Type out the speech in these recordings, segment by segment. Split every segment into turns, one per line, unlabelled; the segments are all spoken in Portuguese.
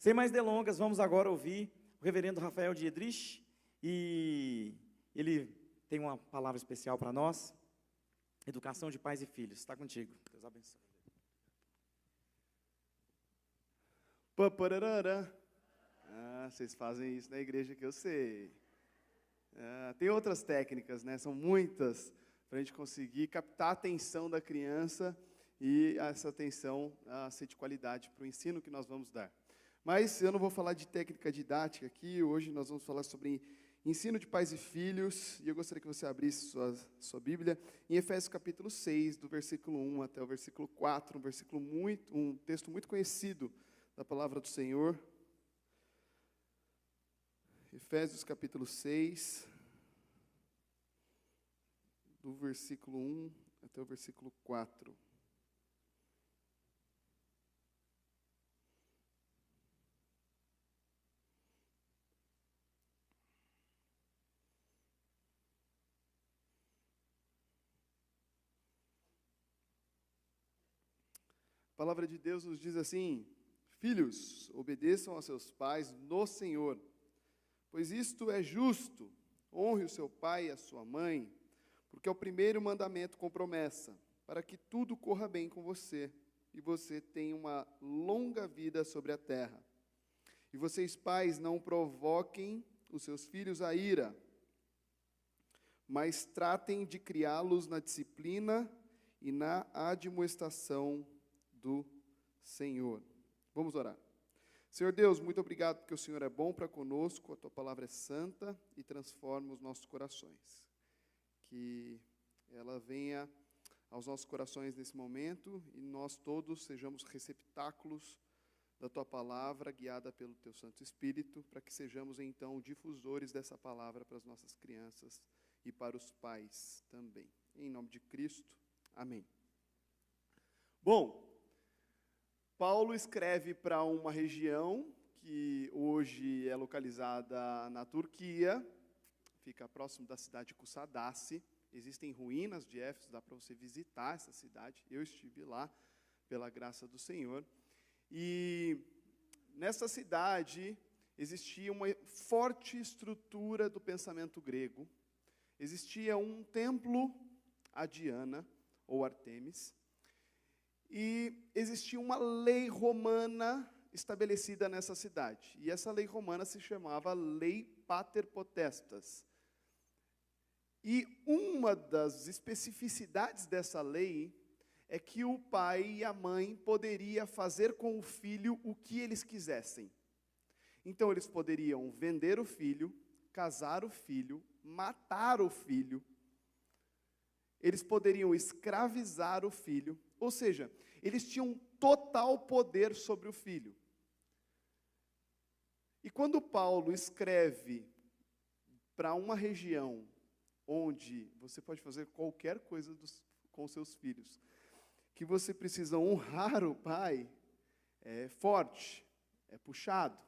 Sem mais delongas, vamos agora ouvir o reverendo Rafael Diedrich, e ele tem uma palavra especial para nós, educação de pais e filhos. Está contigo. Deus abençoe.
Papararara. Vocês fazem isso na igreja que eu sei. Tem outras técnicas, né? São muitas, para a gente conseguir captar a atenção da criança e essa atenção ser de qualidade para o ensino que nós vamos dar. Mas eu não vou falar de técnica didática aqui, hoje nós vamos falar sobre ensino de pais e filhos, e eu gostaria que você abrisse sua Bíblia em Efésios capítulo 6, do versículo 1 até o versículo 4, um texto muito conhecido da palavra do Senhor. Efésios capítulo 6, do versículo 1 até o versículo 4. A palavra de Deus nos diz assim: filhos, obedeçam aos seus pais no Senhor, pois isto é justo. Honre o seu pai e a sua mãe, porque é o primeiro mandamento com promessa, para que tudo corra bem com você, e você tenha uma longa vida sobre a terra. E vocês, pais, não provoquem os seus filhos à ira, mas tratem de criá-los na disciplina e na admoestação do Senhor. Vamos orar. Senhor Deus, muito obrigado porque o Senhor é bom para conosco, a Tua palavra é santa e transforma os nossos corações. Que ela venha aos nossos corações nesse momento e nós todos sejamos receptáculos da Tua palavra, guiada pelo Teu Santo Espírito, para que sejamos então difusores dessa palavra para as nossas crianças e para os pais também. Em nome de Cristo, amém. Bom, Paulo escreve para uma região que hoje é localizada na Turquia, fica próximo da cidade de Kusadasi. Existem ruínas de Éfeso, dá para você visitar essa cidade. Eu estive lá, pela graça do Senhor. E nessa cidade existia uma forte estrutura do pensamento grego. Existia um templo a Diana, ou Artemis, e existia uma lei romana estabelecida nessa cidade. E essa lei romana se chamava Lei Pater Potestas. E uma das especificidades dessa lei é que o pai e a mãe poderiam fazer com o filho o que eles quisessem. Então eles poderiam vender o filho, casar o filho, matar o filho. Eles poderiam escravizar o filho. Ou seja, eles tinham total poder sobre o filho. E quando Paulo escreve para uma região onde você pode fazer qualquer coisa com seus filhos, que você precisa honrar o pai, é forte, é puxado.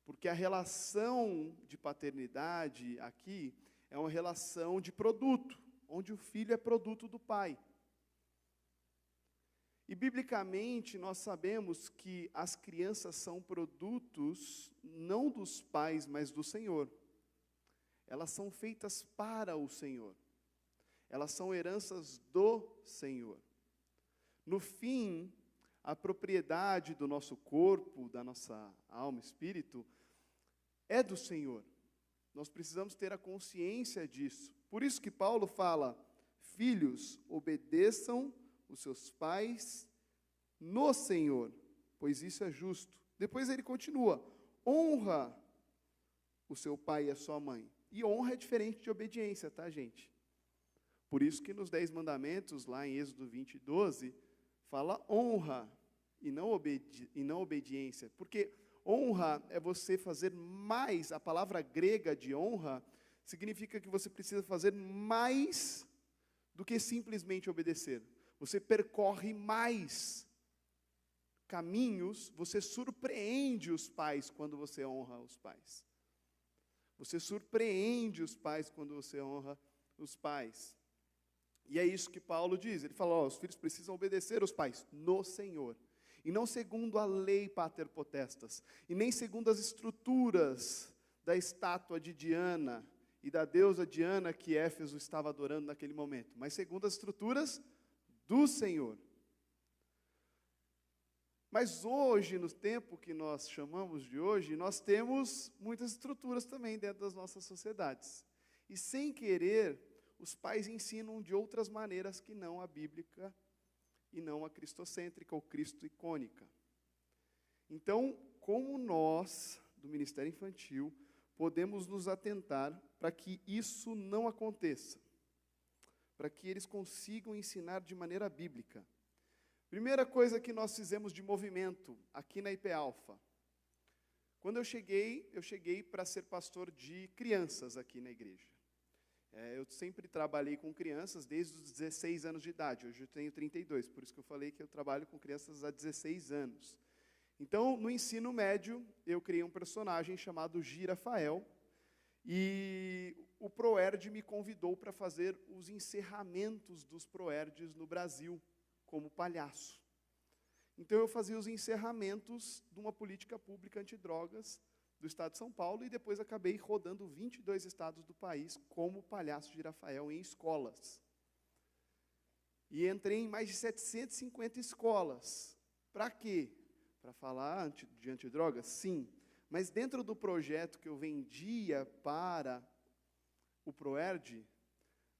Porque a relação de paternidade aqui é uma relação de produto, onde o filho é produto do pai. E, biblicamente, nós sabemos que as crianças são produtos não dos pais, mas do Senhor. Elas são feitas para o Senhor. Elas são heranças do Senhor. No fim, a propriedade do nosso corpo, da nossa alma e espírito, é do Senhor. Nós precisamos ter a consciência disso. Por isso que Paulo fala: filhos, obedeçam os seus pais no Senhor, pois isso é justo. Depois ele continua: honra o seu pai e a sua mãe. E honra é diferente de obediência, tá, gente? Por isso que nos 10 mandamentos, lá em Êxodo 20, 12, fala honra e não obediência. Porque honra é você fazer mais. A palavra grega de honra significa que você precisa fazer mais do que simplesmente obedecer. Você percorre mais caminhos, você surpreende os pais quando você honra os pais. Você surpreende os pais quando você honra os pais. E é isso que Paulo diz. Ele fala: os filhos precisam obedecer aos pais no Senhor. e não segundo a lei pater potestas, e nem segundo as estruturas da estátua de Diana e da deusa Diana que Éfeso estava adorando naquele momento, mas segundo as estruturas do Senhor. Mas hoje, no tempo que nós chamamos de hoje, nós temos muitas estruturas também dentro das nossas sociedades. E sem querer, os pais ensinam de outras maneiras que não a bíblica e não a cristocêntrica ou cristo-icônica. Então, como nós, do Ministério Infantil, podemos nos atentar para que isso não aconteça, para que eles consigam ensinar de maneira bíblica. Primeira coisa que nós fizemos de movimento aqui na IP Alpha. Quando eu cheguei para ser pastor de crianças aqui na igreja. Eu sempre trabalhei com crianças desde os 16 anos de idade. Hoje eu tenho 32, por isso que eu falei que eu trabalho com crianças há 16 anos. Então, no ensino médio, eu criei um personagem chamado Girafael, e o Proerd me convidou para fazer os encerramentos dos Proerdes no Brasil, como palhaço. Então, eu fazia os encerramentos de uma política pública antidrogas do estado de São Paulo, e depois acabei rodando 22 estados do país como palhaço Girafael em escolas. E entrei em mais de 750 escolas. Para quê? Para falar de antidrogas? Sim. Mas dentro do projeto que eu vendia para o Proerd,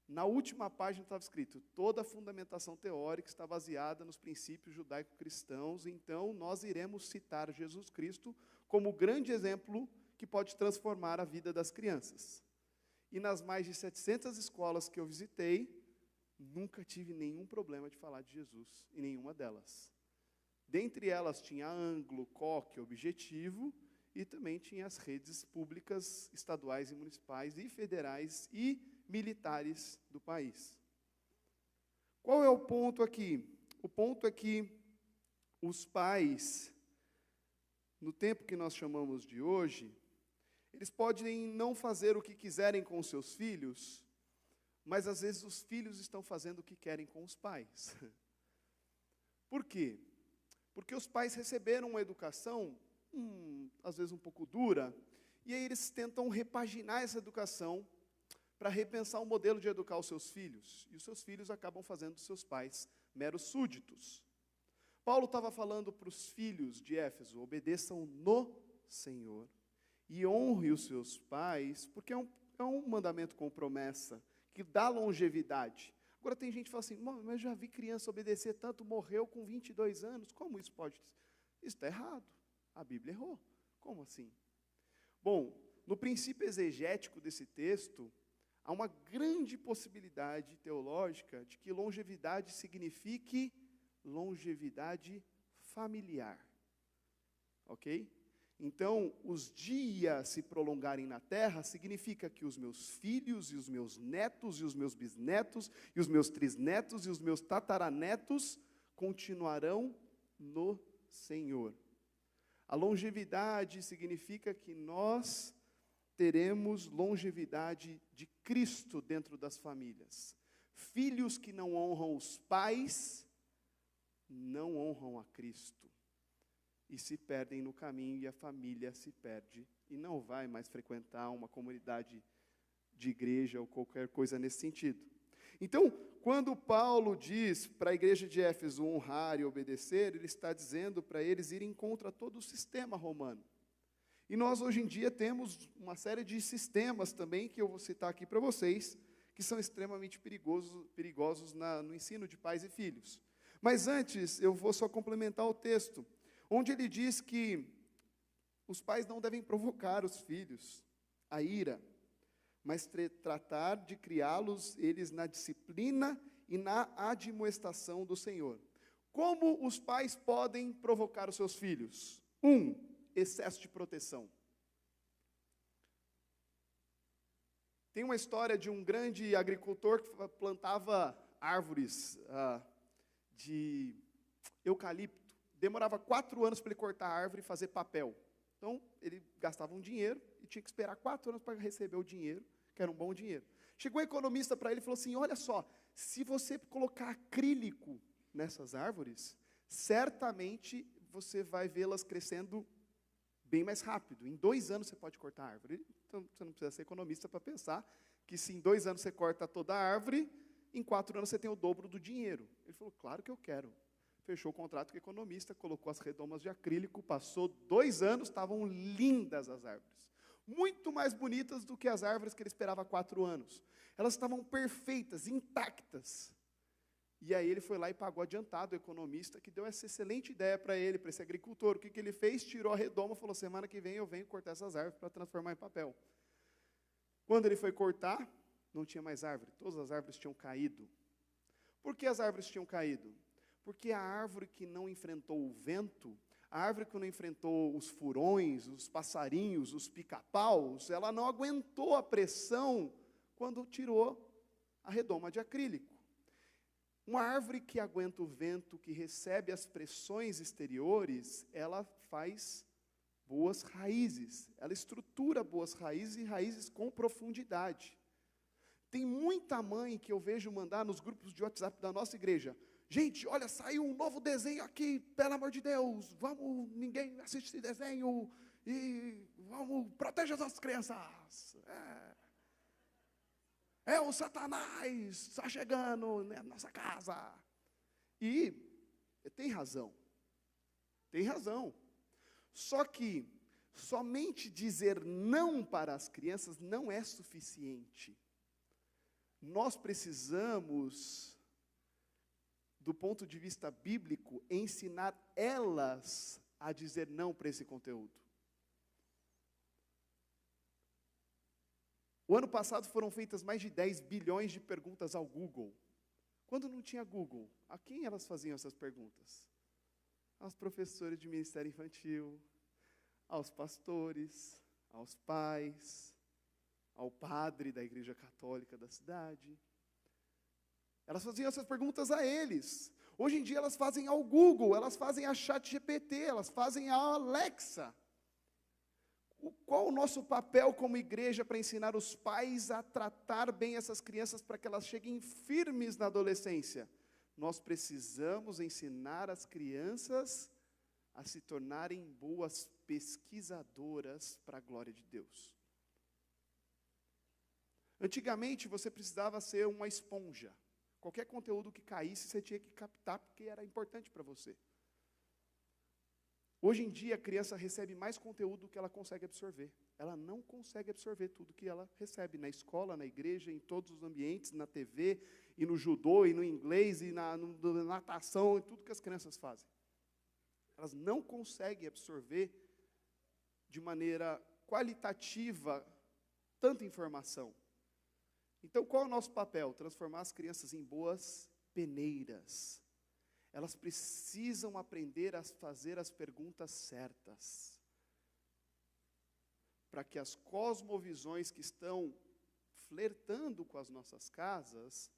na última página estava escrito: toda a fundamentação teórica está baseada nos princípios judaico-cristãos, então nós iremos citar Jesus Cristo como o grande exemplo que pode transformar a vida das crianças. E nas mais de 700 escolas que eu visitei, nunca tive nenhum problema de falar de Jesus, em nenhuma delas. Dentre elas tinha Anglo, Coque, Objetivo, e também tinha as redes públicas, estaduais e municipais, e federais e militares do país. Qual é o ponto aqui? O ponto é que os pais, no tempo que nós chamamos de hoje, eles podem não fazer o que quiserem com os seus filhos, mas às vezes os filhos estão fazendo o que querem com os pais. Por quê? Porque os pais receberam uma educação, às vezes um pouco dura, e aí eles tentam repaginar essa educação para repensar o modelo de educar os seus filhos. E os seus filhos acabam fazendo dos seus pais meros súditos. Paulo estava falando para os filhos de Éfeso: obedeçam no Senhor e honre os seus pais, porque é um mandamento com promessa, que dá longevidade. Agora tem gente que fala assim: mas já vi criança obedecer tanto, morreu com 22 anos, como isso pode? Isso está errado, a Bíblia errou. Como assim? Bom, no princípio exegético desse texto, há uma grande possibilidade teológica de que longevidade signifique longevidade familiar. Ok? Então, os dias se prolongarem na terra significa que os meus filhos e os meus netos e os meus bisnetos e os meus trisnetos e os meus tataranetos continuarão no Senhor. A longevidade significa que nós teremos longevidade de Cristo dentro das famílias. Filhos que não honram os pais, não honram a Cristo. E se perdem no caminho, e a família se perde, e não vai mais frequentar uma comunidade de igreja ou qualquer coisa nesse sentido. Então, quando Paulo diz para a igreja de Éfeso honrar e obedecer, ele está dizendo para eles irem contra todo o sistema romano. E nós, hoje em dia, temos uma série de sistemas também, que eu vou citar aqui para vocês, que são extremamente perigosos no ensino de pais e filhos. Mas antes, eu vou só complementar o texto, onde ele diz que os pais não devem provocar os filhos a ira, mas tratar de criá-los eles na disciplina e na admoestação do Senhor. Como os pais podem provocar os seus filhos? Excesso de proteção. Tem uma história de um grande agricultor que plantava árvores de eucalipto. Demorava 4 anos para ele cortar a árvore e fazer papel. Então, ele gastava um dinheiro e tinha que esperar 4 anos para receber o dinheiro, que era um bom dinheiro. Chegou um economista para ele e falou assim: olha só, se você colocar acrílico nessas árvores, certamente você vai vê-las crescendo bem mais rápido. Em 2 anos você pode cortar a árvore. Então, você não precisa ser economista para pensar que se em 2 anos você corta toda a árvore, em 4 anos você tem o dobro do dinheiro. Ele falou, claro que eu quero. Fechou o contrato com o economista, colocou as redomas de acrílico, passou 2 anos, estavam lindas as árvores. Muito mais bonitas do que as árvores que ele esperava há 4 anos. Elas estavam perfeitas, intactas. E aí ele foi lá e pagou adiantado o economista, que deu essa excelente ideia para ele, para esse agricultor. O que ele fez? Tirou a redoma e falou, semana que vem eu venho cortar essas árvores para transformar em papel. Quando ele foi cortar, não tinha mais árvore, todas as árvores tinham caído. Por que as árvores tinham caído? Porque a árvore que não enfrentou o vento, a árvore que não enfrentou os furões, os passarinhos, os pica-paus, ela não aguentou a pressão quando tirou a redoma de acrílico. Uma árvore que aguenta o vento, que recebe as pressões exteriores, ela faz boas raízes, ela estrutura boas raízes e raízes com profundidade. Tem muita mãe que eu vejo mandar nos grupos de WhatsApp da nossa igreja, gente, olha, saiu um novo desenho aqui, pelo amor de Deus, vamos, ninguém assiste esse desenho, e vamos, proteja as nossas crianças. É o Satanás, está chegando na nossa casa. E tem razão. Tem razão. Só que somente dizer não para as crianças não é suficiente. Nós precisamos, do ponto de vista bíblico, ensinar elas a dizer não para esse conteúdo. O ano passado foram feitas mais de 10 bilhões de perguntas ao Google. Quando não tinha Google, a quem elas faziam essas perguntas? Aos professores de ministério infantil, aos pastores, aos pais, ao padre da igreja católica da cidade. Elas faziam essas perguntas a eles. Hoje em dia elas fazem ao Google, elas fazem a ChatGPT, elas fazem a Alexa. Qual o nosso papel como igreja para ensinar os pais a tratar bem essas crianças para que elas cheguem firmes na adolescência? Nós precisamos ensinar as crianças a se tornarem boas pesquisadoras para a glória de Deus. Antigamente você precisava ser uma esponja. Qualquer conteúdo que caísse você tinha que captar porque era importante para você. Hoje em dia, a criança recebe mais conteúdo do que ela consegue absorver. Ela não consegue absorver tudo que ela recebe na escola, na igreja, em todos os ambientes, na TV, e no judô, e no inglês, e na natação, e tudo que as crianças fazem. Elas não conseguem absorver de maneira qualitativa tanta informação. Então, qual é o nosso papel? Transformar as crianças em boas peneiras. Elas precisam aprender a fazer as perguntas certas, para que as cosmovisões que estão flertando com as nossas casas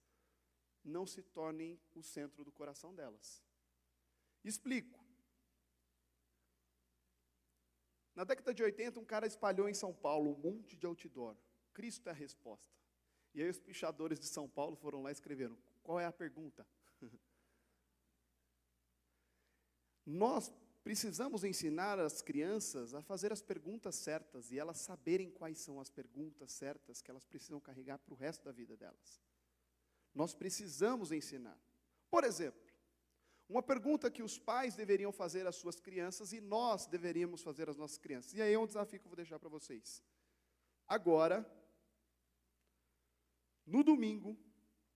não se tornem o centro do coração delas. Explico. Na década de 80, um cara espalhou em São Paulo um monte de outdoor. Cristo é a resposta. E aí os pichadores de São Paulo foram lá e escreveram, qual é a pergunta? Nós precisamos ensinar as crianças a fazer as perguntas certas e elas saberem quais são as perguntas certas que elas precisam carregar para o resto da vida delas. Nós precisamos ensinar. Por exemplo, uma pergunta que os pais deveriam fazer às suas crianças e nós deveríamos fazer às nossas crianças. E aí é um desafio que eu vou deixar para vocês. Agora, no domingo,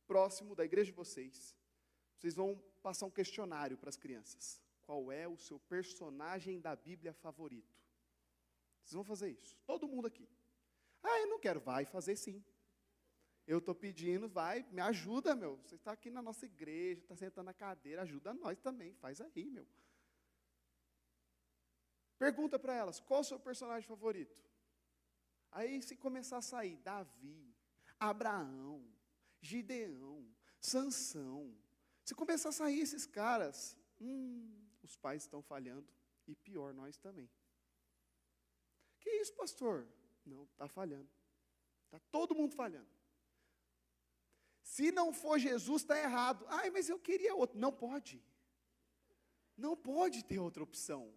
próximo da igreja de vocês vão passar um questionário para as crianças. Qual é o seu personagem da Bíblia favorito? Vocês vão fazer isso, todo mundo aqui. Eu não quero, vai fazer sim. Eu estou pedindo, vai, me ajuda, meu. Você está aqui na nossa igreja, está sentando na cadeira, ajuda nós também, faz aí, meu. Pergunta para elas, qual o seu personagem favorito? Aí, se começar a sair, Davi, Abraão, Gideão, Sansão, se começar a sair esses caras, os pais estão falhando, e pior, nós também. Que isso, pastor? Não, está falhando. Está todo mundo falhando. Se não for Jesus, está errado. Mas eu queria outro. Não pode. Não pode ter outra opção.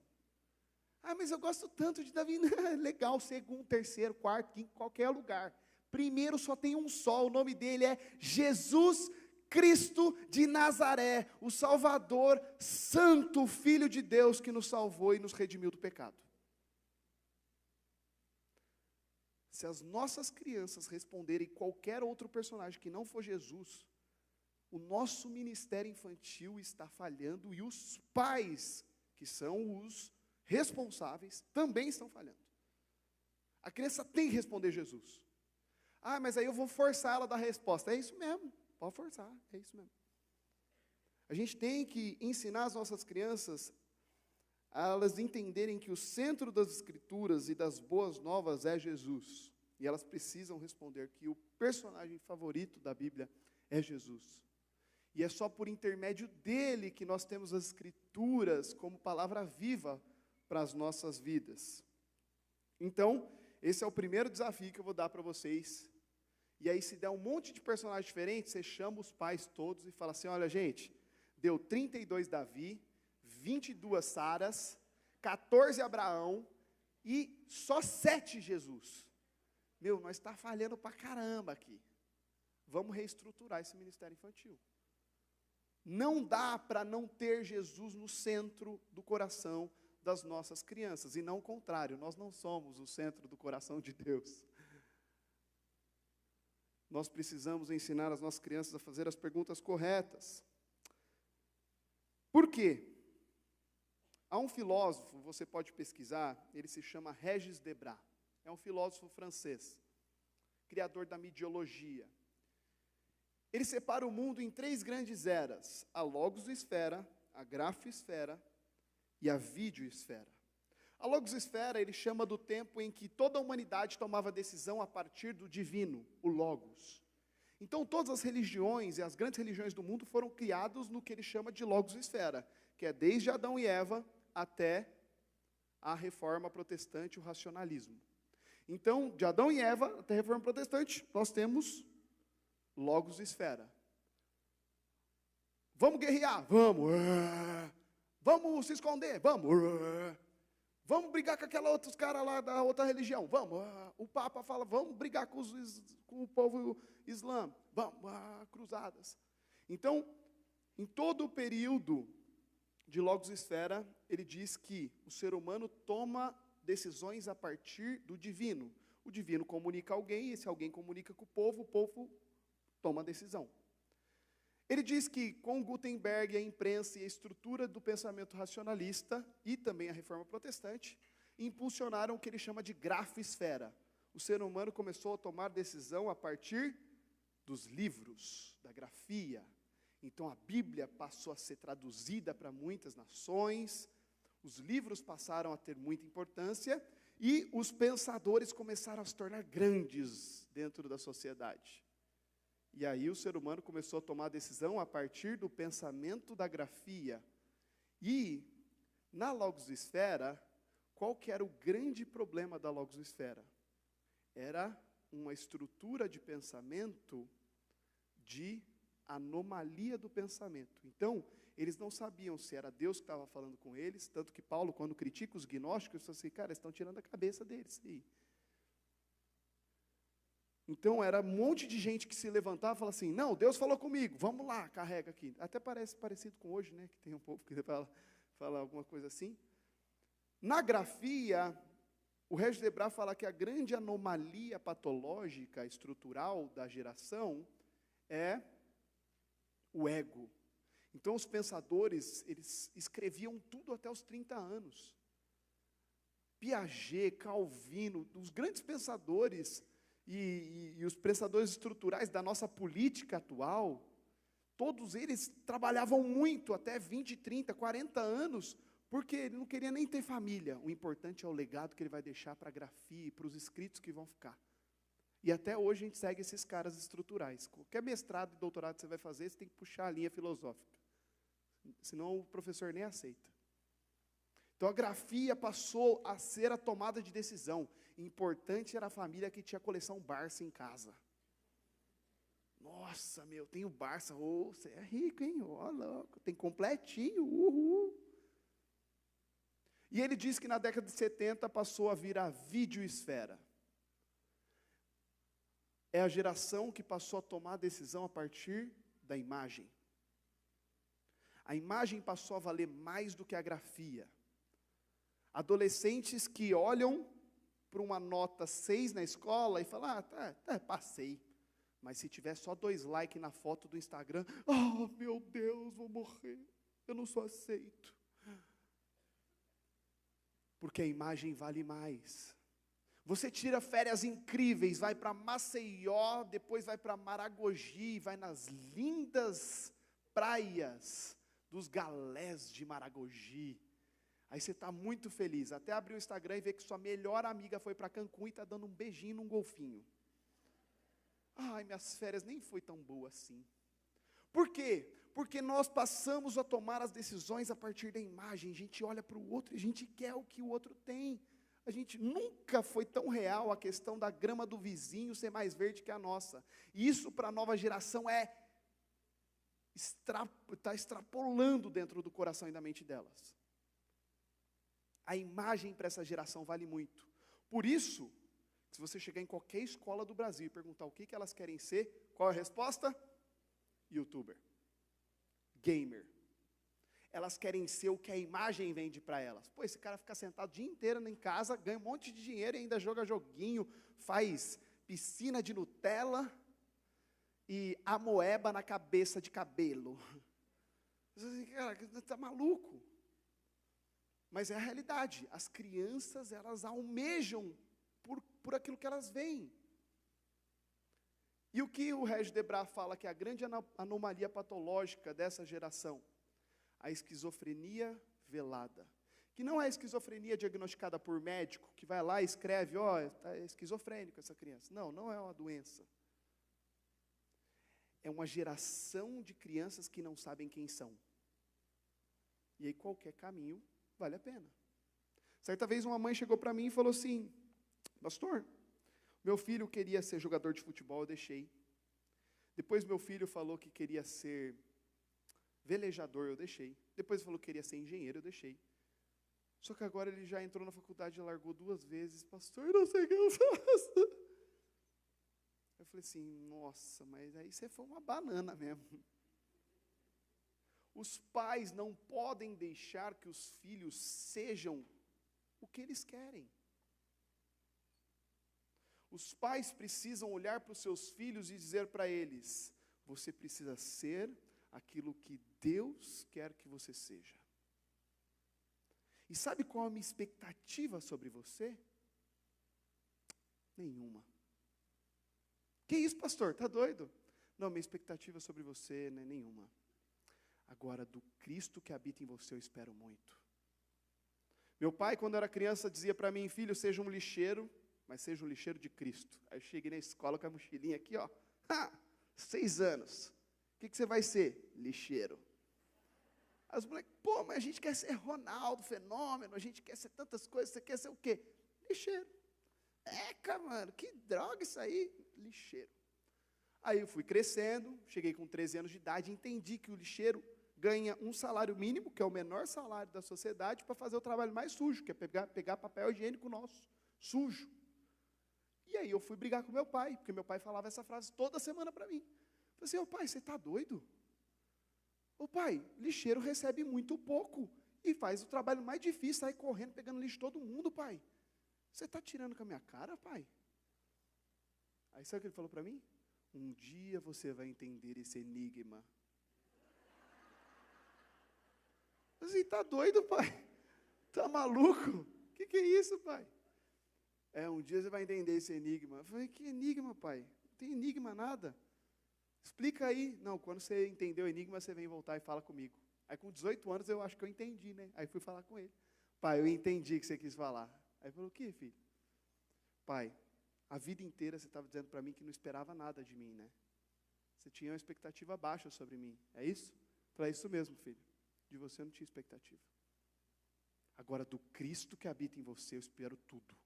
Ah, mas eu gosto tanto de Davi. Legal, segundo, terceiro, quarto, quinto, qualquer lugar. Primeiro só tem um só, o nome dele é Jesus Cristo de Nazaré, o Salvador, Santo Filho de Deus, que nos salvou e nos redimiu do pecado. Se as nossas crianças responderem qualquer outro personagem que não for Jesus, o nosso ministério infantil está falhando e os pais, que são os responsáveis, também estão falhando. A criança tem que responder Jesus. Ah, mas aí eu vou forçar ela a dar resposta. É isso mesmo, pode forçar, é isso mesmo. A gente tem que ensinar as nossas crianças a elas entenderem que o centro das Escrituras e das boas novas é Jesus. E elas precisam responder que o personagem favorito da Bíblia é Jesus. E é só por intermédio dele que nós temos as Escrituras como palavra viva para as nossas vidas. Então, esse é o primeiro desafio que eu vou dar para vocês. E aí, se der um monte de personagens diferentes, você chama os pais todos e fala assim, olha, gente, deu 32 Davi, 22 Saras, 14 Abraão e só 7 Jesus. Meu, nós está falhando para caramba aqui. Vamos reestruturar esse ministério infantil. Não dá para não ter Jesus no centro do coração das nossas crianças, e não o contrário, nós não somos o centro do coração de Deus. Nós precisamos ensinar as nossas crianças a fazer as perguntas corretas. Por quê? Há um filósofo, você pode pesquisar, ele se chama Régis Debray. É um filósofo francês, criador da midiologia. Ele separa o mundo em 3 grandes eras: a logosfera, a grafosfera e a videosfera. A logosfera ele chama do tempo em que toda a humanidade tomava decisão a partir do divino, o logos. Então todas as religiões e as grandes religiões do mundo foram criadas no que ele chama de logosfera, que é desde Adão e Eva até a reforma protestante e o racionalismo. Então, de Adão e Eva até a reforma protestante, nós temos logosfera. Vamos guerrear? Vamos. Vamos se esconder? Vamos. Vamos brigar com aqueles outros caras lá da outra religião? Vamos. O Papa fala, vamos brigar com o povo islâmico? Vamos. Cruzadas. Então, em todo o período de logosfera, ele diz que o ser humano toma decisões a partir do divino. O divino comunica a alguém, e se alguém comunica com o povo toma a decisão. Ele diz que com Gutenberg, a imprensa e a estrutura do pensamento racionalista, e também a reforma protestante, impulsionaram o que ele chama de grafosfera. O ser humano começou a tomar decisão a partir dos livros, da grafia. Então a Bíblia passou a ser traduzida para muitas nações, os livros passaram a ter muita importância, e os pensadores começaram a se tornar grandes dentro da sociedade. E aí o ser humano começou a tomar decisão a partir do pensamento da grafia. E, na logosfera, qual que era o grande problema da logosfera? Era uma estrutura de pensamento de anomalia do pensamento. Então, eles não sabiam se era Deus que estava falando com eles, tanto que Paulo, quando critica os gnósticos, ele fala assim, cara, eles estão tirando a cabeça deles. Então, era um monte de gente que se levantava e falava assim, não, Deus falou comigo, vamos lá, carrega aqui. Até parece parecido com hoje, né, que tem um povo que fala alguma coisa assim. Na grafia, o Régis Debray fala que a grande anomalia patológica, estrutural da geração é o ego. Então, os pensadores, eles escreviam tudo até os 30 anos. Piaget, Calvino, os grandes pensadores e os pensadores estruturais da nossa política atual, todos eles trabalhavam muito, até 20, 30, 40 anos, porque ele não queria nem ter família. O importante é o legado que ele vai deixar para a grafia e para os escritos que vão ficar. E até hoje a gente segue esses caras estruturais. Qualquer mestrado e doutorado que você vai fazer, você tem que puxar a linha filosófica. Senão o professor nem aceita. Então a grafia passou a ser a tomada de decisão. Importante era a família que tinha coleção Barça em casa. Nossa, meu, tem o Barça. Oh, você é rico, hein? Ó, louco. Tem completinho. Uhul. E ele diz que na década de 70 passou a vir a videoesfera. É a geração que passou a tomar a decisão a partir da imagem. A imagem passou a valer mais do que a grafia. Adolescentes que olham para uma nota 6 na escola e falam, passei. Mas se tiver só 2 likes na foto do Instagram, meu Deus, vou morrer, eu não sou aceito. Porque a imagem vale mais. Você tira férias incríveis, vai para Maceió, depois vai para Maragogi, vai nas lindas praias dos galés de Maragogi. Aí você está muito feliz, até abrir o Instagram e ver que sua melhor amiga foi para Cancún e está dando um beijinho num golfinho. Minhas férias nem foi tão boa assim. Por quê? Porque nós passamos a tomar as decisões a partir da imagem. A gente olha para o outro e a gente quer o que o outro tem. A gente nunca foi tão real a questão da grama do vizinho ser mais verde que a nossa. E isso para a nova geração está extrapolando dentro do coração e da mente delas. A imagem para essa geração vale muito. Por isso, se você chegar em qualquer escola do Brasil e perguntar o que elas querem ser, qual é a resposta? YouTuber. Gamer. Elas querem ser o que a imagem vende para elas. Pô, esse cara fica sentado o dia inteiro em casa, ganha um monte de dinheiro e ainda joga joguinho, faz piscina de Nutella e amoeba na cabeça de cabelo. Você diz, cara, está maluco. Mas é a realidade. As crianças, elas almejam por aquilo que elas veem. E o que o Regis Debray fala que é a grande anomalia patológica dessa geração? A esquizofrenia velada. Que não é a esquizofrenia diagnosticada por médico, que vai lá e escreve, está esquizofrênico essa criança. Não, não é uma doença. É uma geração de crianças que não sabem quem são. E aí qualquer caminho vale a pena. Certa vez uma mãe chegou para mim e falou assim, pastor, meu filho queria ser jogador de futebol, eu deixei. Depois meu filho falou que queria ser velejador, eu deixei. Depois falou que queria ser engenheiro, eu deixei. Só que agora ele já entrou na faculdade e largou 2 vezes. Pastor, não sei o que eu faço. Eu falei assim, nossa, mas aí você foi uma banana mesmo. Os pais não podem deixar que os filhos sejam o que eles querem. Os pais precisam olhar para os seus filhos e dizer para eles, você precisa ser aquilo que Deus quer que você seja. E sabe qual é a minha expectativa sobre você? Nenhuma. Que isso, pastor? Está doido? Não, minha expectativa sobre você não é nenhuma. Agora, do Cristo que habita em você, eu espero muito. Meu pai, quando eu era criança, dizia para mim, filho, seja um lixeiro, mas seja um lixeiro de Cristo. Aí eu cheguei na escola com a mochilinha aqui, 6 anos. O que você vai ser? Lixeiro. Aí os moleques, mas a gente quer ser Ronaldo, fenômeno, a gente quer ser tantas coisas, você quer ser o quê? Lixeiro. Mano, que droga isso aí, lixeiro. Aí eu fui crescendo, cheguei com 13 anos de idade, entendi que o lixeiro ganha um salário mínimo, que é o menor salário da sociedade, para fazer o trabalho mais sujo, que é pegar papel higiênico nosso, sujo. E aí eu fui brigar com meu pai, porque meu pai falava essa frase toda semana para mim. Eu falei assim, ô pai, você está doido? Ô pai, lixeiro recebe muito pouco e faz o trabalho mais difícil, sai correndo, pegando lixo de todo mundo, pai. Você está tirando com a minha cara, pai? Aí sabe o que ele falou para mim? Um dia você vai entender esse enigma. Eu falei, está doido, pai? Está maluco? O que é isso, pai? Um dia você vai entender esse enigma. Eu falei, que enigma, pai? Não tem enigma nada. Explica aí. Não, quando você entendeu o enigma, você vem voltar e fala comigo. Aí com 18 anos eu acho que eu entendi, né? Aí fui falar com ele. Pai, eu entendi o que você quis falar. Aí ele falou, o que, filho? Pai, a vida inteira você estava dizendo para mim que não esperava nada de mim, né? Você tinha uma expectativa baixa sobre mim. É isso? Eu falei, é isso mesmo, filho. De você eu não tinha expectativa. Agora, do Cristo que habita em você, eu espero tudo.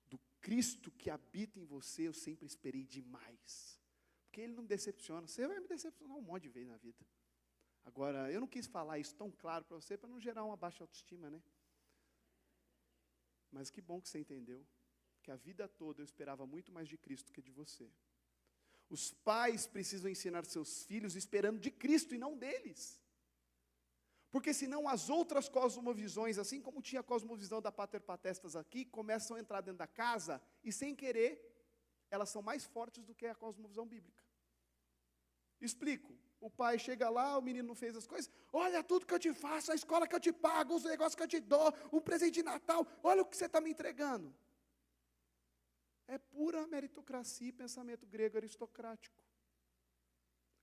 Do Cristo que habita em você, eu sempre esperei demais. Porque Ele não me decepciona. Você vai me decepcionar um monte de vezes na vida. Agora, eu não quis falar isso tão claro para você, para não gerar uma baixa autoestima, né? Mas que bom que você entendeu, que a vida toda eu esperava muito mais de Cristo que de você. Os pais precisam ensinar seus filhos esperando de Cristo e não deles. Porque senão as outras cosmovisões, assim como tinha a cosmovisão da Pater Patestas aqui, começam a entrar dentro da casa e sem querer, elas são mais fortes do que a cosmovisão bíblica. Explico. O pai chega lá, o menino não fez as coisas, olha tudo que eu te faço, a escola que eu te pago, os negócios que eu te dou, um presente de Natal, olha o que você está me entregando. É pura meritocracia e pensamento grego aristocrático.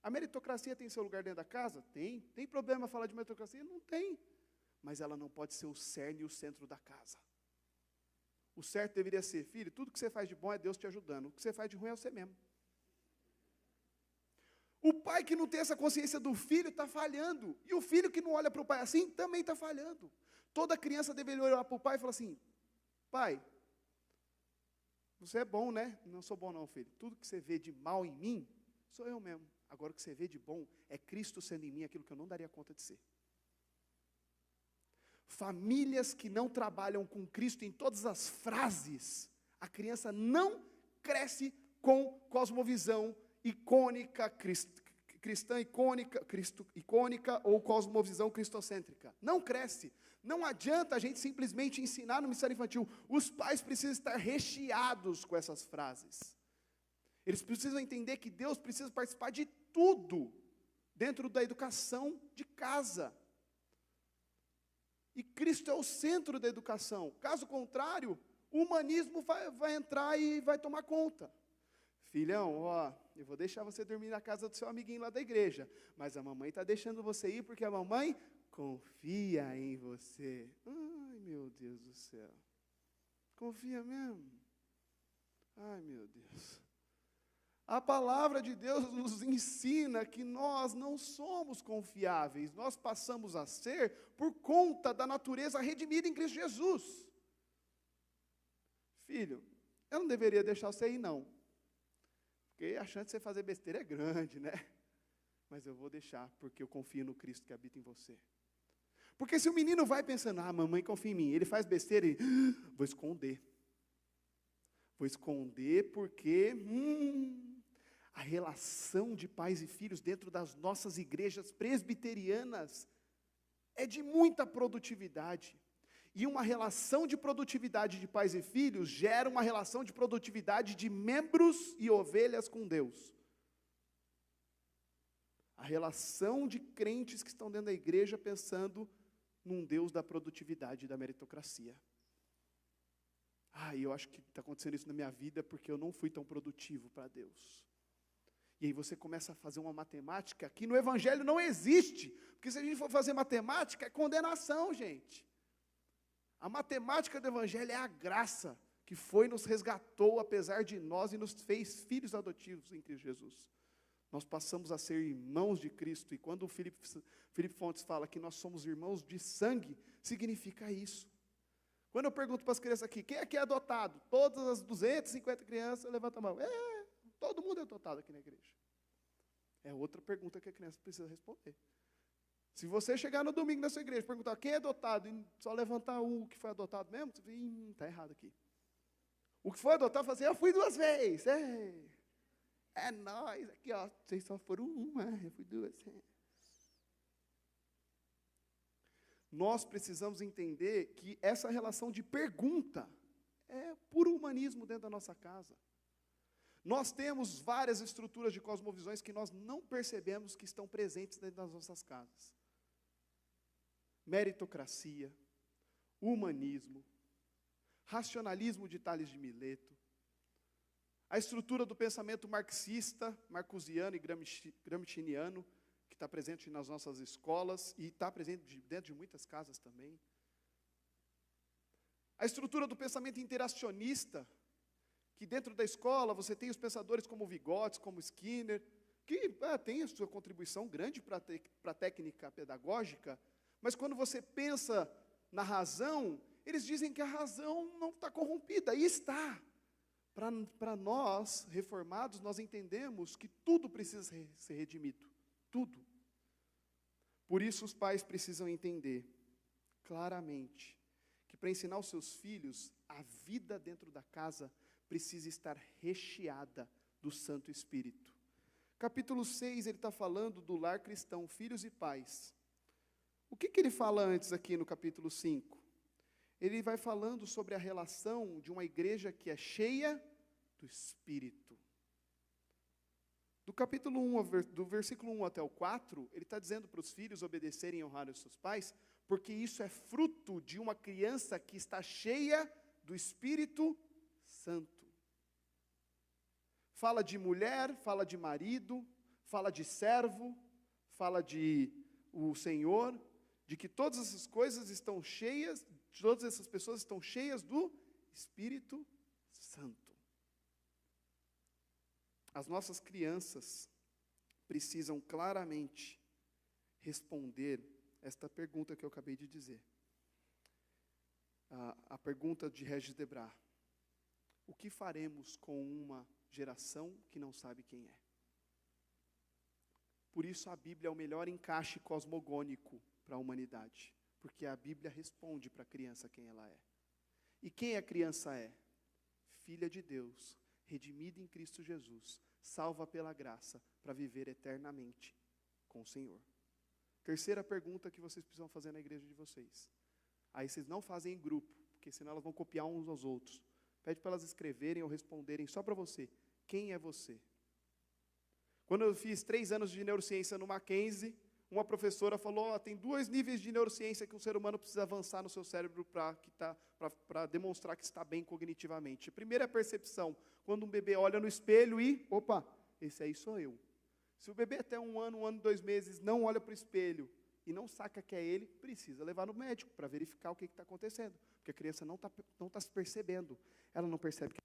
A meritocracia tem seu lugar dentro da casa? Tem. Tem problema falar de meritocracia? Não tem. Mas ela não pode ser o cerne e o centro da casa. O certo deveria ser, filho, tudo que você faz de bom é Deus te ajudando, o que você faz de ruim é você mesmo. O pai que não tem essa consciência do filho está falhando. E o filho que não olha para o pai assim, também está falhando. Toda criança deveria olhar para o pai e falar assim, pai, você é bom, né? Não sou bom não, filho. Tudo que você vê de mal em mim, sou eu mesmo. Agora o que você vê de bom é Cristo sendo em mim aquilo que eu não daria conta de ser. Famílias que não trabalham com Cristo em todas as frases, a criança não cresce com cosmovisão icônica, cristã icônica ou cosmovisão cristocêntrica. Não cresce. Não adianta a gente simplesmente ensinar no ministério infantil. Os pais precisam estar recheados com essas frases. Eles precisam entender que Deus precisa participar de tudo dentro da educação de casa. E Cristo é o centro da educação. Caso contrário, o humanismo vai entrar e vai tomar conta. Filhão, ó, eu vou deixar você dormir na casa do seu amiguinho lá da igreja, mas a mamãe está deixando você ir porque a mamãe confia em você. Ai, meu Deus do céu. Confia mesmo? Ai, meu Deus. A palavra de Deus nos ensina que nós não somos confiáveis, nós passamos a ser por conta da natureza redimida em Cristo Jesus. Filho, eu não deveria deixar você ir, não. Porque a chance de você fazer besteira é grande, né? Mas eu vou deixar, porque eu confio no Cristo que habita em você. Porque se o menino vai pensando, mamãe confia em mim, ele faz besteira e vou esconder. Vou esconder porque a relação de pais e filhos dentro das nossas igrejas presbiterianas é de muita produtividade. E uma relação de produtividade de pais e filhos gera uma relação de produtividade de membros e ovelhas com Deus. A relação de crentes que estão dentro da igreja pensando num Deus da produtividade e da meritocracia. Eu acho que está acontecendo isso na minha vida porque eu não fui tão produtivo para Deus. E aí você começa a fazer uma matemática que no Evangelho não existe. Porque se a gente for fazer matemática, é condenação, gente. A matemática do Evangelho é a graça que nos resgatou apesar de nós e nos fez filhos adotivos em Cristo Jesus. Nós passamos a ser irmãos de Cristo. E quando o Felipe Fontes fala que nós somos irmãos de sangue, significa isso. Quando eu pergunto para as crianças aqui, quem aqui é adotado? Todas as 250 crianças, levanta a mão. Todo mundo é adotado aqui na igreja. É outra pergunta que a criança precisa responder. Se você chegar no domingo na sua igreja e perguntar quem é adotado e só levantar o que foi adotado mesmo, você fala, está errado aqui. O que foi adotado, fala assim, eu fui 2 vezes. É nóis, aqui ó, vocês só foram uma, eu fui 2. Nós precisamos entender que essa relação de pergunta é puro humanismo dentro da nossa casa. Nós temos várias estruturas de cosmovisões que nós não percebemos que estão presentes dentro das nossas casas. Meritocracia, humanismo, racionalismo de Tales de Mileto, a estrutura do pensamento marxista, marcusiano e gramsciano, que está presente nas nossas escolas e está presente dentro de muitas casas também. A estrutura do pensamento interacionista, que dentro da escola você tem os pensadores como Vygotsky, como Skinner, que tem a sua contribuição grande para a técnica pedagógica, mas quando você pensa na razão, eles dizem que a razão não está corrompida, e está. Para nós, reformados, nós entendemos que tudo precisa ser redimido, tudo. Por isso os pais precisam entender claramente que para ensinar os seus filhos, a vida dentro da casa precisa estar recheada do Santo Espírito. Capítulo 6, ele está falando do lar cristão, filhos e pais. O que ele fala antes aqui no capítulo 5? Ele vai falando sobre a relação de uma igreja que é cheia do Espírito. Do capítulo 1, do versículo 1 até o 4, ele está dizendo para os filhos obedecerem e honrarem os seus pais, porque isso é fruto de uma criança que está cheia do Espírito Santo. Fala de mulher, fala de marido, fala de servo, fala de o Senhor, de que todas essas coisas estão cheias, todas essas pessoas estão cheias do Espírito Santo. As nossas crianças precisam claramente responder esta pergunta que eu acabei de dizer. A pergunta de Regis Debray. O que faremos com uma geração que não sabe quem é? Por isso a Bíblia é o melhor encaixe cosmogônico para a humanidade, porque a Bíblia responde para a criança quem ela é. E quem a criança é? Filha de Deus, redimida em Cristo Jesus, salva pela graça para viver eternamente com o Senhor. Terceira pergunta que vocês precisam fazer na igreja de vocês. Aí vocês não fazem em grupo, porque senão elas vão copiar uns aos outros. Pede para elas escreverem ou responderem só para você. Quem é você? Quando eu fiz 3 anos de neurociência no Mackenzie, uma professora falou, tem 2 níveis de neurociência que um ser humano precisa avançar no seu cérebro para demonstrar que está bem cognitivamente. A primeira é a percepção. Quando um bebê olha no espelho e, opa, esse aí sou eu. Se o bebê até 1 ano, 1 ano e 2 meses não olha para o espelho e não saca que é ele, precisa levar no médico para verificar o que está acontecendo. Porque a criança não tá se percebendo. Ela não percebe que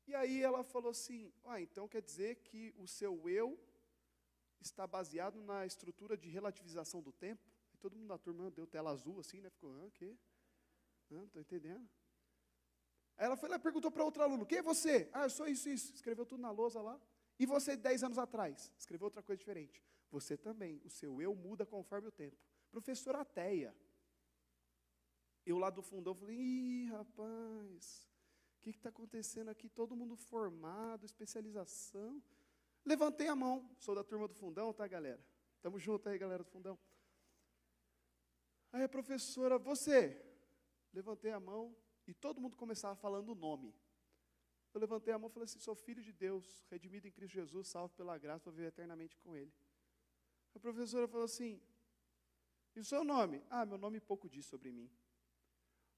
E aí ela falou assim, então quer dizer que o seu eu está baseado na estrutura de relativização do tempo? E todo mundo na turma deu tela azul assim, né? Ficou, o quê? Não estou entendendo. Aí ela foi lá e perguntou para outro aluno, quem é você? Eu sou isso. Escreveu tudo na lousa lá. E você 10 anos atrás? Escreveu outra coisa diferente. Você também, o seu eu muda conforme o tempo. Professora ateia. Eu lá do fundão falei, rapaz... O que está acontecendo aqui? Todo mundo formado, especialização. Levantei a mão. Sou da turma do fundão, tá, galera? Tamo junto aí, galera do fundão. Aí a professora, você? Levantei a mão e todo mundo começava falando o nome. Eu levantei a mão e falei assim, sou filho de Deus, redimido em Cristo Jesus, salvo pela graça para viver eternamente com Ele. A professora falou assim, e o seu nome? Meu nome pouco diz sobre mim.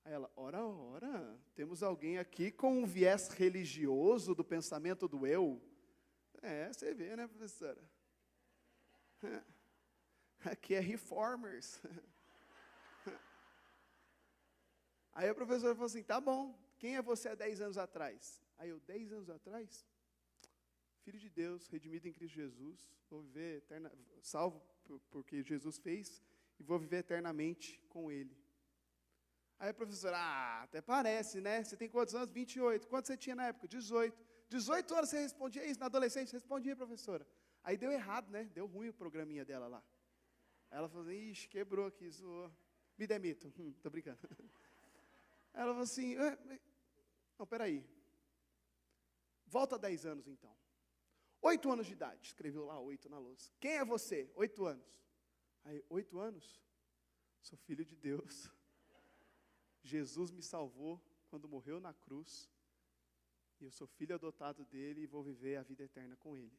Aí ela, ora, temos alguém aqui com um viés religioso do pensamento do eu. Você vê, né, professora? Aqui é reformers. Aí a professora falou assim, tá bom, quem é você há 10 anos atrás? Aí eu, 10 anos atrás? Filho de Deus, redimido em Cristo Jesus, vou viver salvo porque Jesus fez, e vou viver eternamente com Ele. Aí a professora, até parece, né? Você tem quantos anos? 28. Quanto você tinha na época? 18. 18 anos você respondia isso? Na adolescência, respondia, professora. Aí deu errado, né? Deu ruim o programinha dela lá. Aí ela falou assim, quebrou aqui, zoou. Me demito. Tô brincando. Aí ela falou assim, não, peraí. Volta 10 anos, então. 8 anos de idade, escreveu lá 8 na lousa. Quem é você? 8 anos. Aí, 8 anos? Sou filho de Deus. Jesus me salvou quando morreu na cruz. E eu sou filho adotado dele e vou viver a vida eterna com ele.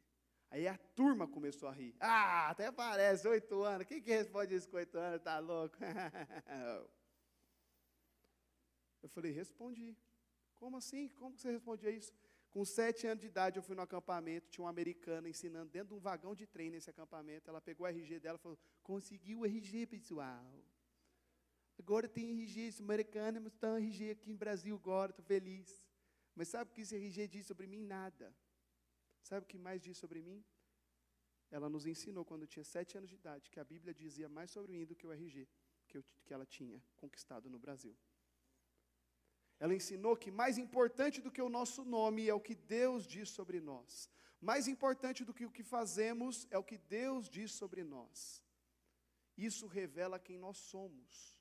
Aí a turma começou a rir. Ah, até parece, 8 anos. Quem que responde isso com 8 anos? Tá louco? Eu falei, respondi. Como assim? Como que você respondia isso? Com 7 anos de idade, eu fui no acampamento, tinha uma americana ensinando dentro de um vagão de trem nesse acampamento. Ela pegou o RG dela e falou, conseguiu o RG, pessoal. Agora tem RG, esse americano, mas está RG aqui no Brasil agora, estou feliz. Mas sabe o que esse RG diz sobre mim? Nada. Sabe o que mais diz sobre mim? Ela nos ensinou, quando eu tinha 7 anos de idade, que a Bíblia dizia mais sobre mim do que o RG que ela tinha conquistado no Brasil. Ela ensinou que mais importante do que o nosso nome é o que Deus diz sobre nós. Mais importante do que o que fazemos é o que Deus diz sobre nós. Isso revela quem nós somos.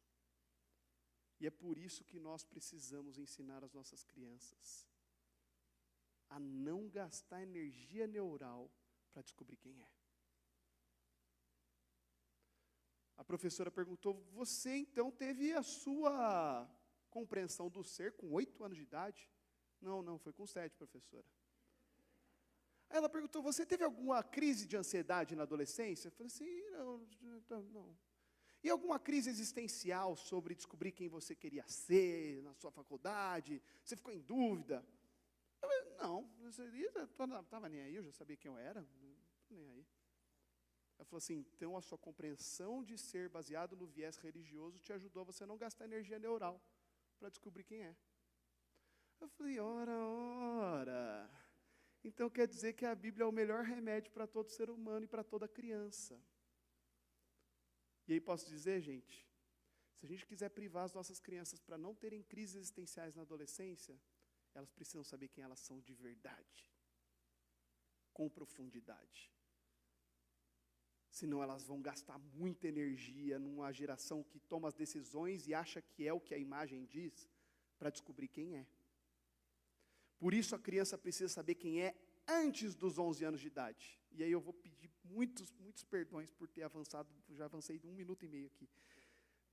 E é por isso que nós precisamos ensinar as nossas crianças a não gastar energia neural para descobrir quem é. A professora perguntou, você então teve a sua compreensão do ser com 8 anos de idade? Não, foi com 7, professora. Aí ela perguntou, você teve alguma crise de ansiedade na adolescência? Eu falei assim, não. E alguma crise existencial sobre descobrir quem você queria ser na sua faculdade? Você ficou em dúvida? Eu falei, não estava nem aí, eu já sabia quem eu era, nem aí. Ela falou assim, então a sua compreensão de ser baseado no viés religioso te ajudou a você não gastar energia neural para descobrir quem é. Eu falei, ora. Então quer dizer que a Bíblia é o melhor remédio para todo ser humano e para toda criança. E aí posso dizer, gente, se a gente quiser privar as nossas crianças para não terem crises existenciais na adolescência, elas precisam saber quem elas são de verdade, com profundidade. Senão elas vão gastar muita energia numa geração que toma as decisões e acha que é o que a imagem diz, para descobrir quem é. Por isso a criança precisa saber quem é antes dos 11 anos de idade. E aí eu vou pedir muitos perdões por ter avançado, já avancei de 1 minuto e meio aqui.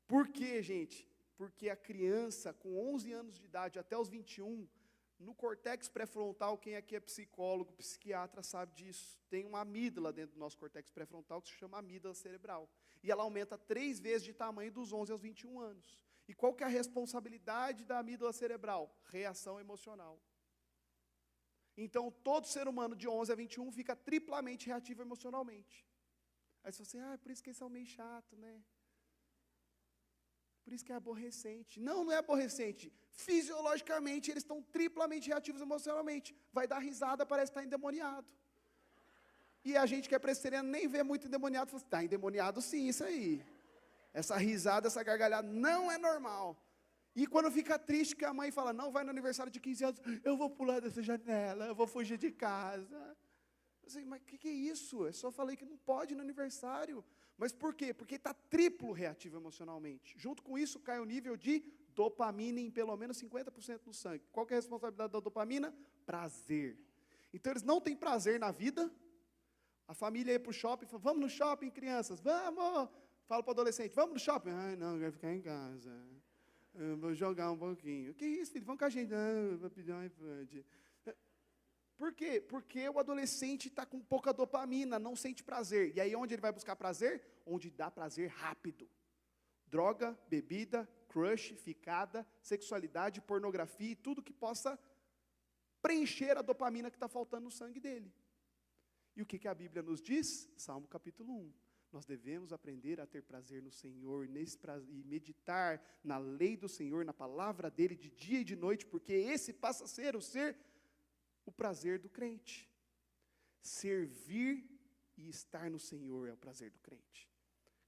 Por quê, gente? Porque a criança com 11 anos de idade até os 21, no córtex pré-frontal, quem aqui é psicólogo, psiquiatra, sabe disso. Tem uma amígdala dentro do nosso córtex pré-frontal que se chama amígdala cerebral. E ela aumenta 3 vezes de tamanho dos 11 aos 21 anos. E qual que é a responsabilidade da amígdala cerebral? Reação emocional. Então, todo ser humano de 11 a 21 fica triplamente reativo emocionalmente. Aí você fala assim, por isso que eles são meio chato, né? Por isso que é aborrecente. Não é aborrecente. Fisiologicamente, eles estão triplamente reativos emocionalmente. Vai dar risada, parece estar endemoniado. E a gente que é presbiteriano nem vê muito endemoniado, fala assim, está endemoniado sim, isso aí. Essa risada, essa gargalhada não é normal. E quando fica triste que a mãe fala, não, vai no aniversário de 15 anos, eu vou pular dessa janela, eu vou fugir de casa. Assim, mas o que é isso? Eu só falei que não pode ir no aniversário. Mas por quê? Porque está triplo reativo emocionalmente. Junto com isso, cai o nível de dopamina em pelo menos 50% no sangue. Qual que é a responsabilidade da dopamina? Prazer. Então, eles não têm prazer na vida. A família ia para o shopping, fala, vamos no shopping, crianças, vamos. Fala para o adolescente, vamos no shopping. Ai, não, eu quero ficar em casa. Eu vou jogar um pouquinho. Que isso, filho? Vamos com a gente. Não, eu vou pedir um iPad. Por quê? Porque o adolescente está com pouca dopamina, não sente prazer. E aí onde ele vai buscar prazer? Onde dá prazer rápido. Droga, bebida, crush, ficada, sexualidade, pornografia e tudo que possa preencher a dopamina que está faltando no sangue dele. E o que a Bíblia nos diz? Salmo capítulo 1. Nós devemos aprender a ter prazer no Senhor e meditar na lei do Senhor, na palavra dele de dia e de noite, porque esse passa a ser o prazer do crente. Servir e estar no Senhor é o prazer do crente.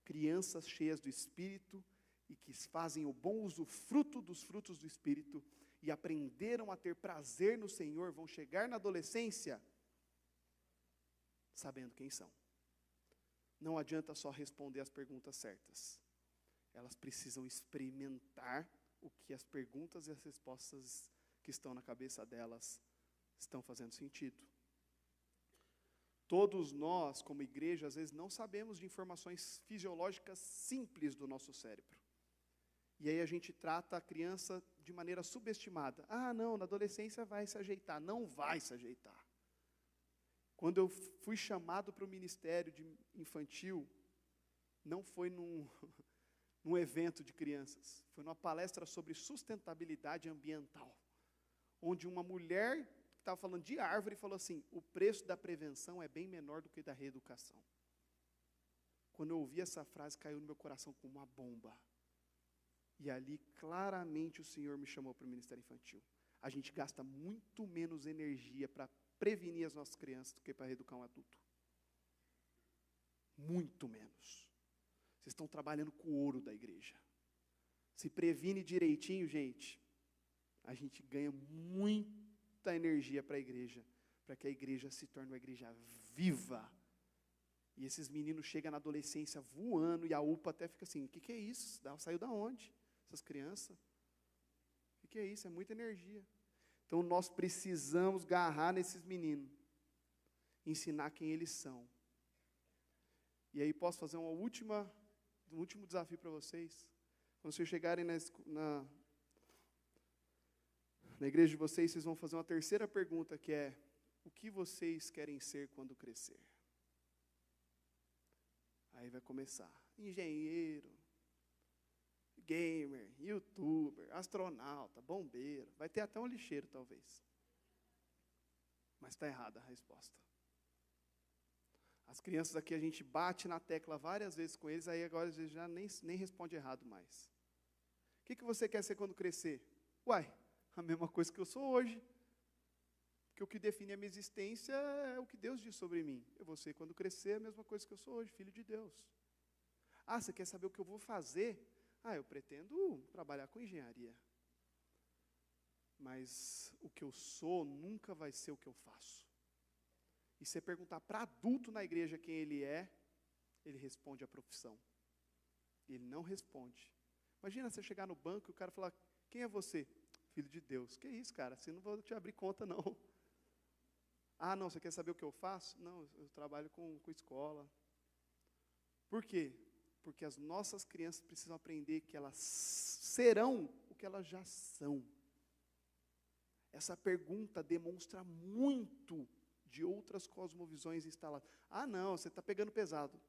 Crianças cheias do Espírito e que fazem o bom usufruto dos frutos do Espírito e aprenderam a ter prazer no Senhor, vão chegar na adolescência sabendo quem são. Não adianta só responder as perguntas certas. Elas precisam experimentar o que as perguntas e as respostas que estão na cabeça delas estão fazendo sentido. Todos nós, como igreja, às vezes não sabemos de informações fisiológicas simples do nosso cérebro. E aí a gente trata a criança de maneira subestimada. Ah, não, na adolescência vai se ajeitar. Não vai se ajeitar. Quando eu fui chamado para o ministério de infantil, não foi num evento de crianças, foi numa palestra sobre sustentabilidade ambiental, onde uma mulher que estava falando de árvore falou assim, o preço da prevenção é bem menor do que da reeducação. Quando eu ouvi essa frase, caiu no meu coração como uma bomba. E ali, claramente, o Senhor me chamou para o ministério infantil. A gente gasta muito menos energia para prevenir as nossas crianças do que para reeducar um adulto. Muito menos. Vocês estão trabalhando com o ouro da igreja. Se previne direitinho, gente, a gente ganha muita energia para a igreja, para que a igreja se torne uma igreja viva. E esses meninos chegam na adolescência voando, e a UPA até fica assim, o que é isso? Saiu da onde? Essas crianças? O que é isso? É muita energia. Então, nós precisamos agarrar nesses meninos, ensinar quem eles são. E aí, posso fazer um último desafio para vocês? Quando vocês chegarem na igreja de vocês, vocês vão fazer uma terceira pergunta, que é, o que vocês querem ser quando crescer? Aí vai começar, engenheiro, gamer, youtuber, astronauta, bombeiro, vai ter até um lixeiro talvez. Mas está errada a resposta. As crianças aqui, a gente bate na tecla várias vezes com eles, aí agora eles já nem responde errado mais. O que você quer ser quando crescer? Uai, a mesma coisa que eu sou hoje. Porque o que define a minha existência é o que Deus diz sobre mim. Eu vou ser, quando crescer, a mesma coisa que eu sou hoje, filho de Deus. Ah, você quer saber o que eu vou fazer? Ah, eu pretendo trabalhar com engenharia. Mas o que eu sou nunca vai ser o que eu faço. E se você perguntar para adulto na igreja quem ele responde a profissão. Ele não responde. Imagina você chegar no banco e o cara falar, quem é você? Filho de Deus. Que isso, cara? Assim não vou te abrir conta, não. Ah, não, você quer saber o que eu faço? Não, eu trabalho com escola. Por quê? Porque as nossas crianças precisam aprender que elas serão o que elas já são. Essa pergunta demonstra muito de outras cosmovisões instaladas. Ah, não, você está pegando pesado.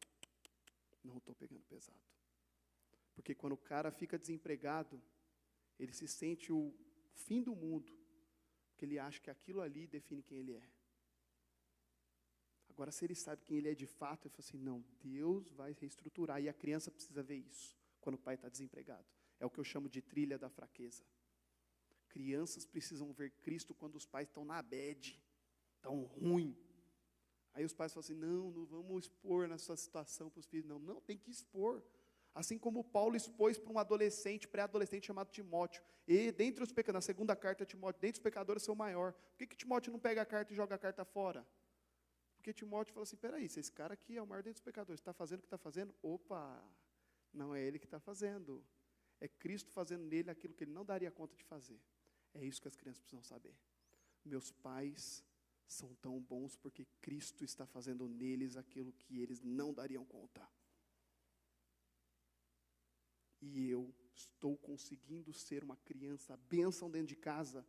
Não estou pegando pesado. Porque quando o cara fica desempregado, ele se sente o fim do mundo, porque ele acha que aquilo ali define quem ele é. Agora, se ele sabe quem ele é de fato, ele fala assim, não, Deus vai reestruturar, e a criança precisa ver isso, quando o pai está desempregado. É o que eu chamo de trilha da fraqueza. Crianças precisam ver Cristo quando os pais estão na bad, tão ruim. Aí os pais falam assim, não vamos expor nessa situação para os filhos. Não, tem que expor. Assim como Paulo expôs para um adolescente, pré-adolescente chamado Timóteo. E dentre os pecadores, na segunda carta de Timóteo, dentre os pecadores eu sou o maior. Por que Timóteo não pega a carta e joga a carta fora? Porque Timóteo fala assim, peraí, se esse cara aqui é o maior dentre os pecadores, está fazendo o que está fazendo? Opa, não é ele que está fazendo. É Cristo fazendo nele aquilo que ele não daria conta de fazer. É isso que as crianças precisam saber. Meus pais são tão bons porque Cristo está fazendo neles aquilo que eles não dariam conta. E eu estou conseguindo ser uma criança, bênção dentro de casa,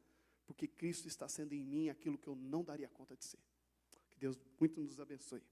porque Cristo está sendo em mim aquilo que eu não daria conta de ser. Que Deus muito nos abençoe.